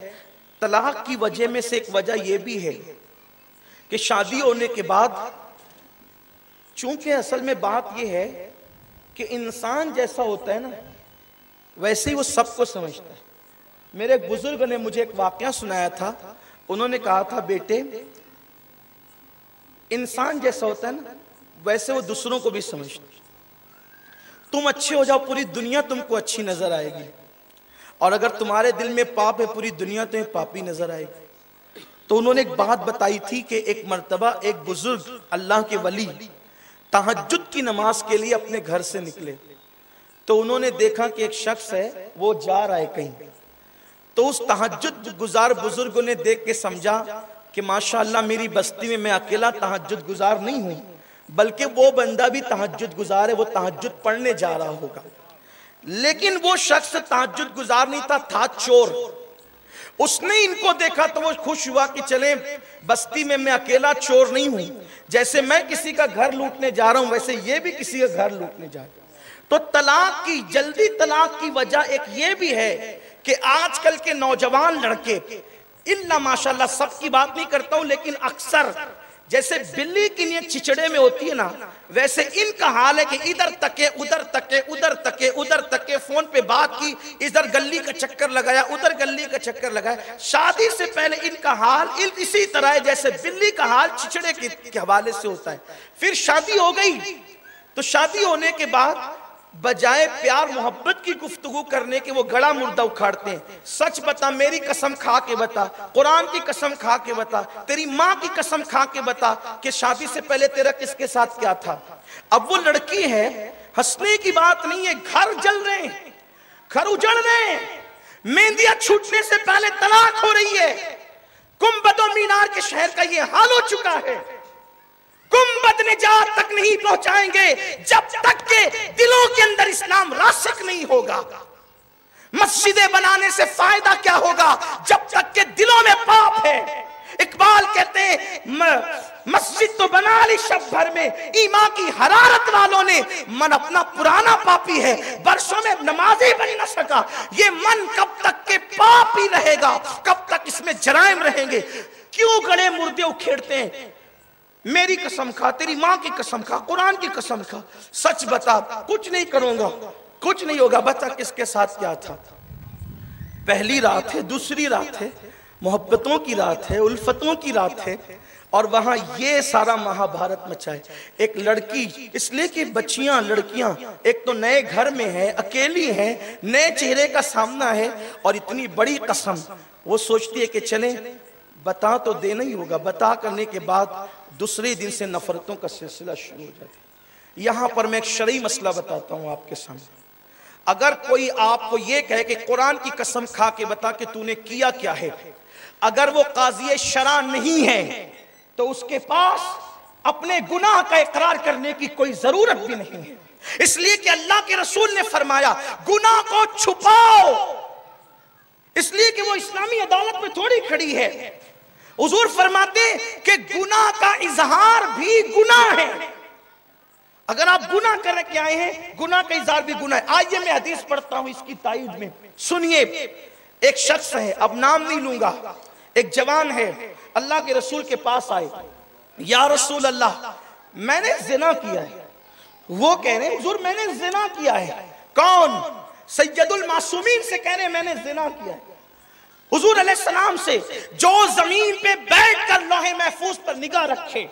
तलाक की वजह में से एक वजह यह भी है कि शादी होने के बाद, चूंकि असल में बात यह है कि इंसान जैसा होता है ना वैसे ही वो सबको समझता है। मेरे एक बुजुर्ग ने मुझे एक वाकया सुनाया था। उन्होंने कहा था, बेटे इंसान जैसा होता है ना वैसे वो दूसरों को भी समझता है। तुम अच्छे हो जाओ पूरी दुनिया तुमको अच्छी नजर आएगी, और अगर तुम्हारे दिल में पाप है पूरी दुनिया तुम्हें पापी नजर आएगी। तो उन्होंने एक बात बताई थी कि एक मर्तबा एक बुजुर्ग अल्लाह के वली तहज्जुद की नमाज के लिए अपने घर से निकले। तो उन्होंने देखा कि एक शख्स है वो जा रहा है कहीं। तो उस तहज्जुद गुजार बुजुर्ग ने देख के समझा कि माशाअल्लाह मेरी बस्ती में मैं अकेला तहज्जुद गुजार नहीं हूं, बल्कि वो बंदा भी तहज्जुद गुजार है, वो तहज्जुद पढ़ने जा रहा होगा। लेकिन वो शख्स तहज्जुद गुजार नहीं था चोर। उसने इनको देखा तो वो खुश हुआ कि चले बस्ती में मैं अकेला चोर नहीं हूं, जैसे मैं किसी का घर लूटने जा रहा हूं वैसे ये भी किसी का घर लूटने जा रहा है। तो तलाक की, जल्दी तलाक की वजह एक ये भी है कि आजकल के नौजवान लड़के, इल्ला माशाल्लाह सबकी बात नहीं करता हूं, लेकिन अक्सर जैसे बिल्ली की नीयत चिचड़े में होती है ना, वैसे इनका हाल है कि इधर तके उधर तके उधर तके उधर तके, फोन पे बात की, इधर गली का चक्कर लगाया उधर गली का चक्कर लगाया। शादी से पहले इनका हाल इसी तरह है जैसे बिल्ली का हाल चिचड़े के हवाले से होता है। फिर शादी हो गई तो शादी होने के बाद बजाय प्यार मोहब्बत की गुफ्तगू करने के वो गड़ा मुर्दा उखाड़ते हैं। सच बता, मेरी कसम खा के बता, कुरान की कसम खा के बता, तेरी माँ की कसम खा के बता कि शादी से पहले तेरा किसके साथ क्या था। अब वो लड़की है, हंसने की बात नहीं है, घर जल रहे हैं, घर उजड़ रहे हैं, मेहंदियां छूटने से पहले तलाक हो रही है। गुंबद मीनार के शहर का ये हाल हो चुका है। गुंबद निजात तक नहीं पहुंचाएंगे जब तक के दिलों के अंदर इस्लाम रासिक नहीं होगा। मस्जिदें बनाने से फायदा क्या होगा जब तक के दिलों में पाप है। इकबाल कहते हैं मस्जिद तो बना ली शब भर में, ईमान की हरारत वालों ने मन अपना पुराना पापी है, बरसों में नमाज़ी बन न सका। ये मन कब तक के पापी रहेगा, कब तक इसमें जराइम रहेंगे। क्यों गड़े मुर्दे उखेड़ते हैं। मेरी कसम खा, तेरी माँ की कसम खा, कुरान की कसम खा, सच बता, कुछ नहीं करूंगा, कुछ नहीं होगा, बता किसके साथ क्या था। पहली रात है, दूसरी रात है, मोहब्बतों की रात है, उल्फतों की रात है, और वहां ये सारा महाभारत मचा है। एक लड़की, इसलिए कि बच्चियां लड़कियां एक तो नए घर में है, अकेली है, नए चेहरे का सामना है, और इतनी बड़ी कसम वो सोचती है कि चले बता तो देना ही होगा। बता करने के बाद दूसरे दिन से नफरतों का सिलसिला शुरू हो जाता है। यहां पर मैं एक शरई मसला बताता हूं आपके सामने। अगर कोई आपको यह कहे कि कुरान की कसम खा के बता कि तूने किया क्या है, अगर वो काज़ी शरा नहीं है तो उसके पास अपने गुनाह का इकरार करने की कोई जरूरत भी नहीं है। इसलिए कि अल्लाह के रसूल ने फरमाया गुनाह को छुपाओ, इसलिए कि वो इस्लामी अदालत में थोड़ी खड़ी है। हुजूर फरमाते कि गुनाह का इजहार भी गुनाह है। अगर आप गुनाह करके आए हैं, गुनाह का इजहार भी गुनाह है। आइए मैं हदीस पढ़ता हूं इसकी तायीद में, सुनिए। एक शख्स है, अब नाम नहीं लूंगा, एक जवान है, अल्लाह के रसूल के पास आए, या रसूल अल्लाह मैंने जिना किया है। वो कह रहे हैं हुजूर मैंने जिना किया है। कौन? सैयदुल मासूमीन से कह रहे हैं मैंने जिना किया है। हुजूर अलैहिस्सलाम से जो जमीन पे बैठकर लौहे महफूज पर निगाह रखे,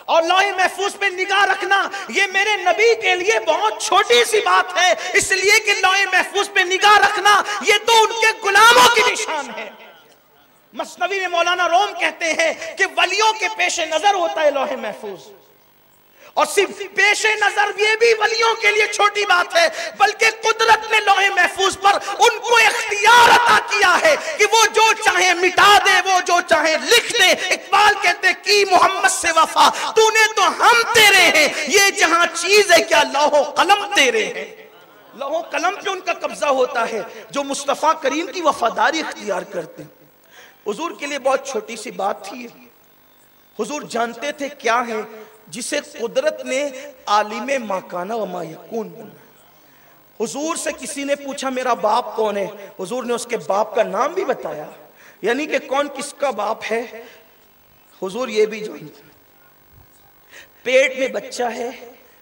और लौहे महफूज पे निगाह रखना ये मेरे नबी के लिए बहुत छोटी सी बात है, इसलिए कि लौहे महफूज पे निगाह रखना ये तो उनके गुलामों की निशान है। मसनवी में मौलाना रोम कहते हैं कि वलियों के पेशे नजर होता है लौहे महफूज, और सिर्फ पेशे नजर ये भी वलियों के लिए छोटी बात है, बल्कि कुदरत ने लौहे महफूज पर उनको इख्तियार अता किया है कि वो जो चाहे मिटा दे, वो जो चाहे लिख दे। इकबाल कहते कि मोहम्मद से वफा तूने तो हम तेरे हैं, ये जहां चीज है क्या लौहो कलम तेरे हैं। लौहो कलम पे उनका कब्जा होता है जो मुस्तफा करीम की वफादारी इख्तियार करते हैं। हुजूर के लिए बहुत छोटी सी बात थी। हुजूर जानते थे क्या है जिसे कुदरत ने आलिमे माकाना व मा यकून बना। हुजूर से किसी ने पूछा मेरा बाप कौन है, हुजूर ने उसके बाप का नाम भी बताया, यानी कि कौन किसका बाप है हुजूर ये भी जानते हैं। पेट में बच्चा है,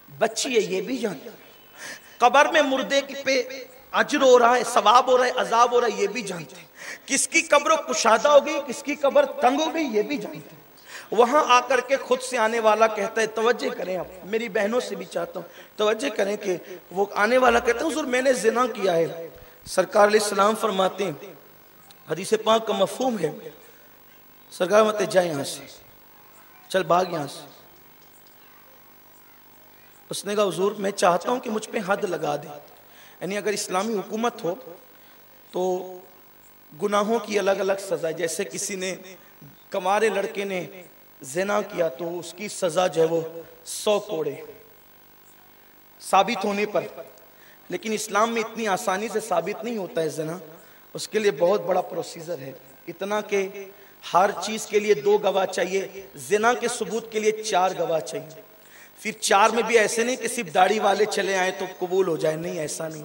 बच्ची है, ये भी जानते हैं। कब्र में मुर्दे पे अजर हो रहा है, सवाब हो रहा है, अजाब हो रहा है, ये भी जानते हैं। किसकी कब्र कुशादा हो गई, किसकी कब्र तंग हो गई, ये भी जानते हैं। वहां आकर के खुद से आने वाला कहता है, तवज्जो करें आप, मेरी बहनों से भी चाहता हूं तवज्जो करें कि वो आने वाला कहता है हुजूर मैंने जिना किया है। सरकार अलैहिस्सलाम फरमाते हैं, हदीस पाक का मफहूम है, सरकार मत जाए यहां से, चल भाग यहां से। उसने कहा हुजूर मैं चाहता हूं कि मुझ पे हद लगा दे, यानी अगर इस्लामी हुकूमत हो तो गुनाहों की अलग अलग सजा, जैसे किसी ने कमारे लड़के ने जिना किया तो उसकी सजा जो है वो 100 कोड़े साबित होने पर। लेकिन इस्लाम में इतनी आसानी से साबित नहीं होता है जिना, उसके लिए बहुत बड़ा प्रोसीजर है। इतना कि हर चीज के लिए 2 गवाह चाहिए, जिना के सबूत के लिए 4 गवाह चाहिए। फिर 4 में भी ऐसे नहीं कि सिर्फ दाढ़ी वाले चले आए तो कबूल हो जाए, नहीं ऐसा नहीं,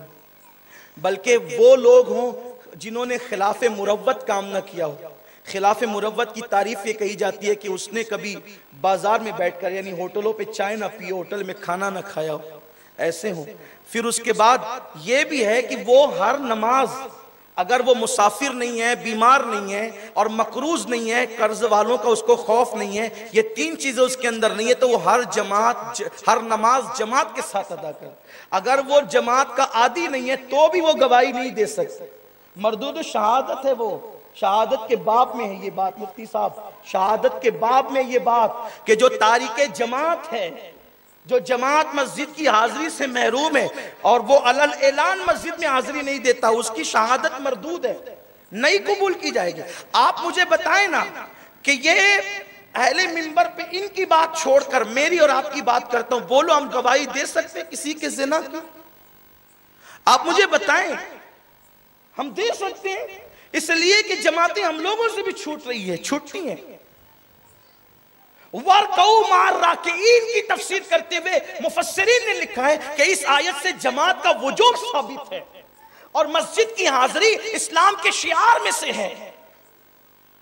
बल्कि वो लोग हों जिन्होंने खिलाफ मुरव्वत काम ना किया हो। खिलाफ मुरव्वत की तारीफ ये कही जाती है कि उसने कभी बाजार में बैठकर यानी होटलों पे चाय ना पिए, होटल में खाना ना खाया हो, ऐसे हो। फिर उसके बाद ये भी है कि वो हर नमाज, अगर वो मुसाफिर नहीं है, बीमार नहीं है और मकरूज नहीं है, कर्ज वालों का उसको खौफ नहीं है, ये 3 चीजें उसके अंदर नहीं है, तो वो हर नमाज जमात के साथ अदा कर। अगर वो जमात का आदी नहीं है तो भी वो गवाही नहीं दे सकते। मरदूद शहादत है, वो शहादत के बाब में है ये बात, मुफ्ती साहब शहादत के बाब में ये बात कि जो तारिके जमात है, जो जमात मस्जिद की हाजिरी से महरूम है और वो अलल ऐलान मस्जिद में हाजिरी नहीं देता, उसकी शहादत मरदूद है, नहीं कबूल की जाएगी। आप मुझे बताएं ना कि ये अहले मिंबर पे इनकी बात छोड़कर मेरी और आपकी बात करता हूं, बोलो हम गवाही दे सकते किसी के जिना की? आप मुझे बताएं, हम दे सकते हैं? इसलिए कि जमातें हम लोगों से भी छूट रही है, छूटती हैं। वरकऊ मार राकिईन की तफसीर करते हुए मुफस्सिरीन ने लिखा है कि इस आयत से जमात का वजूब साबित है और मस्जिद की हाजिरी इस्लाम के शियार में से है।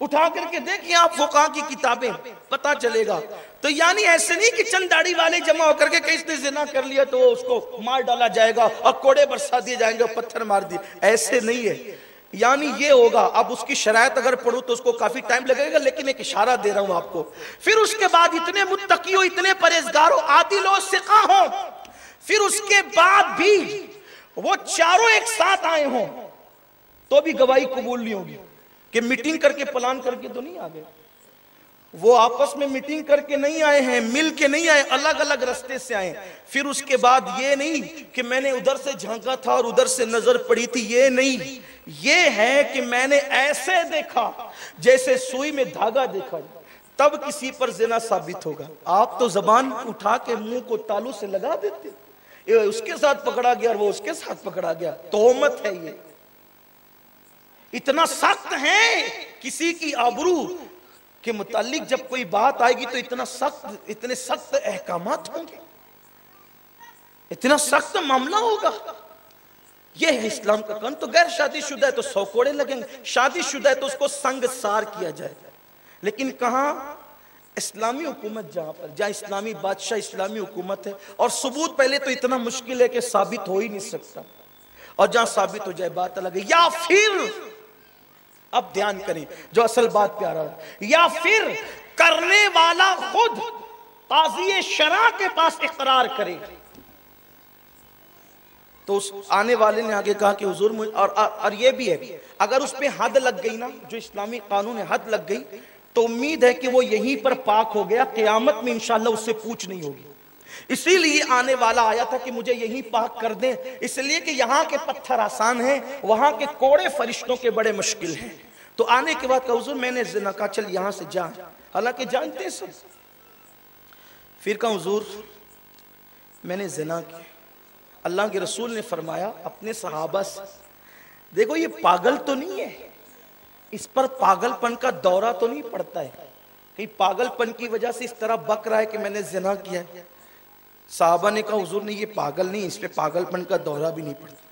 उठा करके देखिए आप फुक़हा की किताबें, पता चलेगा। तो यानी ऐसे नहीं कि चंद दाढ़ी वाले जमा होकर के किसने जिना कर लिया तो उसको मार डाला जाएगा और कोड़े बरसा दिए जाएंगे और पत्थर मार दिए, ऐसे नहीं है। यानी ये होगा, अब उसकी शरायत अगर पढ़ूं तो उसको काफी टाइम लगेगा, लेकिन एक इशारा दे रहा हूं आपको। फिर उसके बाद इतने मुत्तकी हो, इतने परहेजगार हो, आदिल हो, सिका हो, फिर उसके बाद भी वो चारों एक साथ आए हों तो भी गवाही कबूल नहीं होगी। कि मीटिंग करके प्लान करके तो नहीं आ गए, वो आपस में मीटिंग करके नहीं आए हैं, मिल के नहीं आए, अलग अलग रास्ते से आए। फिर उसके बाद ये नहीं कि मैंने उधर से झांका था और उधर से नजर पड़ी थी, ये नहीं, ये है कि मैंने ऐसे देखा जैसे सुई में धागा देखा, तब किसी पर जिना साबित होगा। आप तो जबान उठा के मुंह को तालू से लगा देते, ये उसके साथ पकड़ा गया और वो उसके साथ पकड़ा गया, तोहमत है ये। इतना सख्त है किसी की आबरू के मुतालिक जब कोई बात आएगी तो इतने सख्त अहकामात होंगे, इतना सख्त मामला होगा। यह है इस्लाम का कानून। तो गैर शादीशुदा है तो 100 कोड़े लगेंगे, शादीशुदा है तो उसको संगसार किया जाएगा। लेकिन कहां? इस्लामी हुकूमत, जहां इस्लामी बादशाह, इस्लामी हुकूमत है और सबूत पहले तो इतना मुश्किल है कि साबित हो ही नहीं सकता, और जहां साबित हो जाए बात अलग है। या फिर अब ध्यान करें जो असल बात पे आ रहा है, या फिर करने वाला खुद काज़ी शरा के पास इकरार करे। तो उस आने वाले ने आगे कहा कि हुजूर मुझे, और ये भी है अगर उस पे हद लग गई ना, जो इस्लामी कानून है, हद लग गई तो उम्मीद है कि वो यहीं पर पाक हो गया, क़यामत में इंशाअल्लाह उससे पूछ नहीं होगी। इसीलिए आने वाला आया था कि मुझे यहीं पाक कर दें, इसलिए कि यहाँ के पत्थर आसान हैं, वहां के कोड़े फरिश्तों के बड़े मुश्किल हैं। तो आने के बाद कहा हुजूर मैंने जिना, कहा चल यहां से जा, हालांकि जानते हैं सब। फिर कहा हुजूर मैंने जिना किया। अल्लाह के रसूल ने फरमाया अपने सहाबा से, देखो ये पागल तो नहीं है, इस पर पागलपन का दौरा तो नहीं पड़ता है, कहीं पागलपन की वजह से इस तरह बक रहा है कि मैंने जिना किया है। साहबा ने कहा हुजूर नहीं, ये पागल नहीं, इस पे पागलपन का दौरा भी नहीं पड़ता।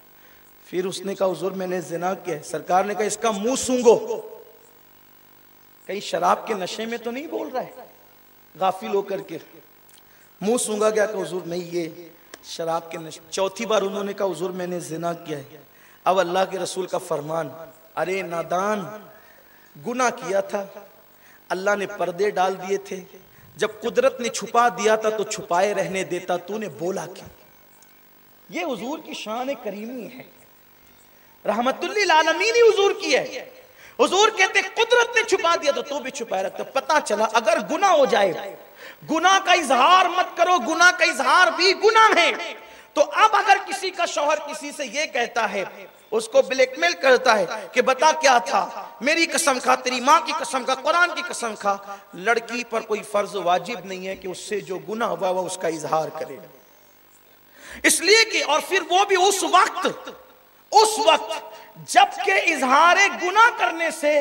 फिर उसने कहा हुजूर मैंने जिना किया है। सरकार ने कहा इसका मुंह सूंघो, कहीं शराब के नशे में तो नहीं बोल रहा है, गाफिल होकर के मुंह सूंघा गया कि हुजूर नहीं, ये शराब के नशे। चौथी बार उन्होंने कहा हुजूर मैंने जिना किया है। अब अल्लाह के रसूल का फरमान, अरे नादान, गुनाह किया था, अल्लाह ने पर्दे डाल दिए थे, जब कुदरत ने छुपा दिया था तो छुपाए रहने देता, तूने बोला क्या। ये हुजूर की शान करीमी है, रहमतुल्लिल आलमीन ही हुजूर की है। हुजूर कहते कुदरत ने छुपा दिया तो तू भी छुपाए रखता। पता चला अगर गुनाह हो जाए, गुनाह का इजहार मत करो, गुनाह का इजहार भी गुनाह है। तो अब अगर किसी का शौहर किसी से ये कहता है, उसको ब्लैकमेल करता है कि बता क्या था, मेरी कसम खा, तेरी माँ की कसम खा, कुरान की कसम खा, लड़की पर कोई फर्ज वाजिब नहीं है कि उससे जो गुनाह हुआ वह उसका इजहार करे। इसलिए कि और फिर वो भी उस वक्त जबकि इजहार गुनाह करने से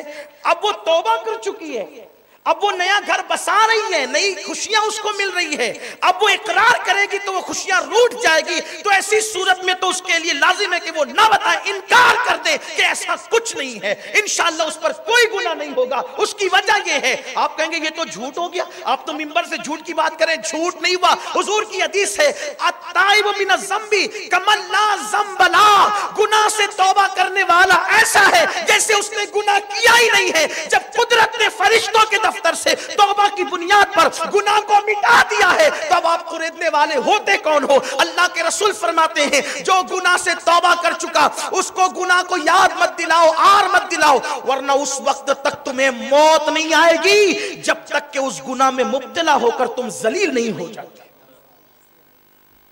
अब वो तौबा कर चुकी है, अब वो नया घर बसा रही है, नई खुशियां उसको मिल रही है, अब वो इकरार करेगी तो वो खुशियां रूठ जाएगी। तो ऐसी सूरत में तो उसके लिए लाजिम है कि वो ना बताए, इनकार कर दे कि ऐसा कुछ नहीं है, इंशाअल्लाह उस पर कोई गुनाह नहीं होगा। उसकी वजह ये है, आप कहेंगे ये तो झूठ हो गया, आप तो मिंबर से झूठ की बात करें, झूठ नहीं हुआ। हुजूर की हदीस है, अत्ताइबु मिनज़ ज़म्बी कमन ला ज़म्ब ला, गुनाह से तौबा करने वाला ऐसा है जैसे उसने गुनाह किया ही नहीं है। जब कुदरत ने फरिश्तों के दफ्तर से तौबा की बुनियाद पर गुनाह को मिटा दिया है, तब आप कुरेदने वाले होते कौन हो। अल्लाह के रसूल फरमाते हैं, जो गुनाह से तौबा कर चुका उसको गुनाह को याद मत दिलाओ, आर मत दिलाओ, वरना उस वक्त तक तुम्हें मौत नहीं आएगी जब तक कि उस गुनाह में मुब्तला होकर तुम जलील नहीं हो जाते।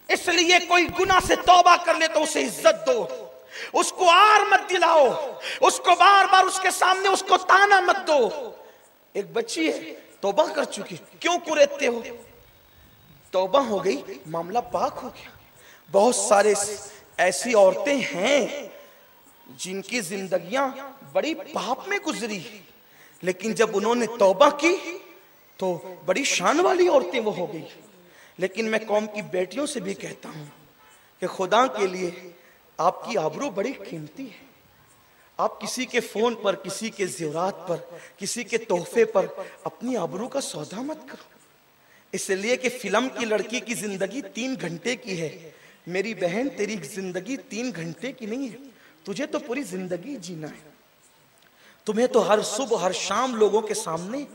इसलिए कोई गुनाह से तौबा कर ले तो उसे इज्जत दो, उसको आर मत दिलाओ, उसको बार बार उसके सामने उसको ताना मत दो। एक बच्ची है, तौबा कर चुकी, क्यों कुरेदते हो, तौबा हो गई, मामला पाक हो गया। बहुत सारे ऐसी औरतें हैं जिनकी जिंदगियां बड़ी पाप में गुजरी, लेकिन जब उन्होंने तौबा की तो बड़ी शान वाली औरतें वो हो गई। लेकिन मैं कौम की बेटियों से भी कहता हूं कि खुदा के लिए आपकी आबरू बड़ी कीमती है। आप किसी के फोन पर, किसी के ज़ेवरात पर, किसी के तोहफे पर अपनी आबरू का सौदा मत करो। इसलिए कि फिल्म की लड़की की जिंदगी 3 घंटे की है, मेरी बहन तेरी जिंदगी 3 घंटे की नहीं है, तुझे तो पूरी जिंदगी जीना है। तुम्हें तो हर सुबह हर शाम लोगों के सामने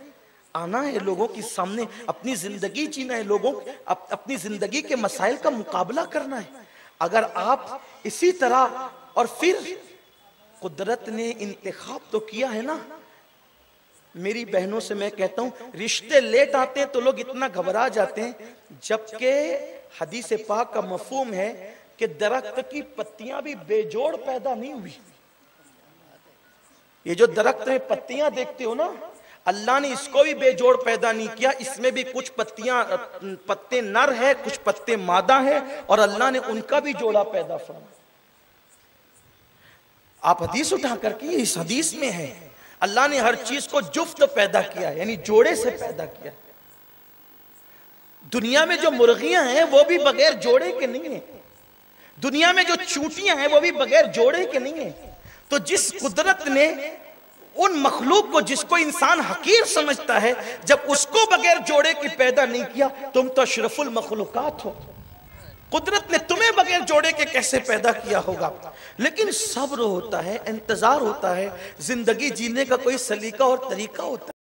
आना है, लोगों के सामने अपनी जिंदगी जीना है, लोगों अपनी जिंदगी के मसाइल का मुकाबला करना है। अगर आप इसी तरह, और फिर कुदरत ने इंतखाब तो किया है ना। मेरी बहनों से मैं कहता हूं, रिश्ते लेट आते हैं तो लोग इतना घबरा जाते हैं, जबकि हदीस पाक का मफहूम है कि दरख्त की पत्तियां भी बेजोड़ पैदा नहीं हुई। ये जो दरख्त में पत्तियां देखते हो ना, अल्लाह ने इसको भी बेजोड़ पैदा नहीं किया, इसमें भी कुछ पत्ते नर है, कुछ पत्ते मादा है, और अल्लाह ने उनका भी जोड़ा पैदा फरमाया। आप हदीस उठा करके, इस हदीस में है अल्लाह ने हर चीज को जुफ्त पैदा किया, यानी जोड़े से पैदा किया। दुनिया में जो मुर्गियां हैं वो भी बगैर जोड़े के नहीं है, दुनिया में जो चूंटियां हैं वो भी बगैर जोड़े के नहीं है। तो जिस कुदरत ने उन मखलूक को, जिसको इंसान हकीर समझता है, जब उसको बगैर जोड़े के पैदा नहीं किया, तुम तो अशरफुल मखलूकात हो। कुदरत ने तुम्हें बगैर जोड़े के कैसे पैदा किया होगा। लेकिन सब्र होता है, इंतजार होता है, जिंदगी जीने का कोई सलीका और तरीका होता है।